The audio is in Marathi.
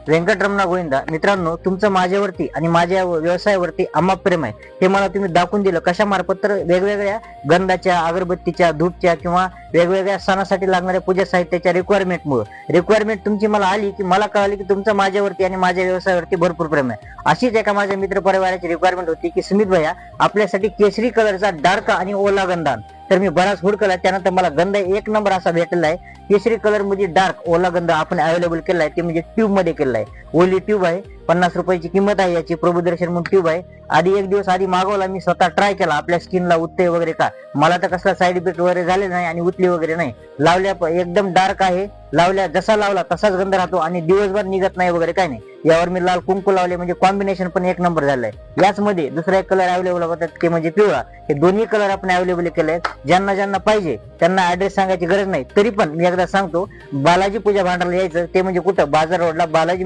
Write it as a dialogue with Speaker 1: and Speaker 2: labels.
Speaker 1: व्यंकटरमणा गोविंदा. मित्रांनो, तुमचं माझ्यावरती आणि माझ्या व्यवसायावरती अमाप प्रेम आहे हे मला तुम्ही दाखवून दिलं. कशा मार्फत? तर वेगवेगळ्या गंधाच्या, अगरबत्तीच्या, धूपच्या किंवा वेगवेगळ्या सणासाठी लागणाऱ्या पूजा साहित्याच्या रिक्वायरमेंट तुमची मला आली की मला कळाली की तुमचं माझ्यावरती आणि माझ्या व्यवसायावरती भरपूर प्रेम आहे. अशीच एका माझ्या मित्र परिवाराची रिक्वायरमेंट होती की सुमित भैया आपल्यासाठी केसरी कलरचा डार्क आणि ओला गंध आण. तर मी बराच हुडकला, त्यानंतर मला गंध एक नंबर असा भेटलेला आहे. केसरी कलर मध्ये डार्क ओला गंध आपण अवेलेबल केला आहे, ते म्हणजे ट्यूब मध्ये केलेला आहे. ओली ट्यूब आहे, 50 रुपयाची किंमत आहे याची. प्रभूदर्शन म्हणून ट्यूब आहे. आधी एक दिवस आधी मागवला, मी स्वतः ट्राय केला. आपल्या स्किनला उतते वगैरे का? मला तर कसला साईड इफेक्ट वगैरे झाले नाही आणि उतली वगैरे नाही. लावल्या एकदम डार्क आहे. लावल्या जसा लावला तसाच गंध राहतो आणि दिवसभर निघत नाही वगैरे काय नाही. यावर मी लाल कुंकू लावले, म्हणजे कॉम्बिनेशन पण एक नंबर झालंय. याच मध्ये दुसरा एक कलर अवेलेबल होतात ते म्हणजे पिवळा. हे दोन्ही कलर आपण अवेलेबल केले आहेत. ज्यांना ज्यांना पाहिजे त्यांना ऍड्रेस सांगायची गरज नाही. तरी पण मी एकदा सांगतो, बालाजी पूजा भांडारला यायचं. ते म्हणजे कुठं? बाजार रोडला बालाजी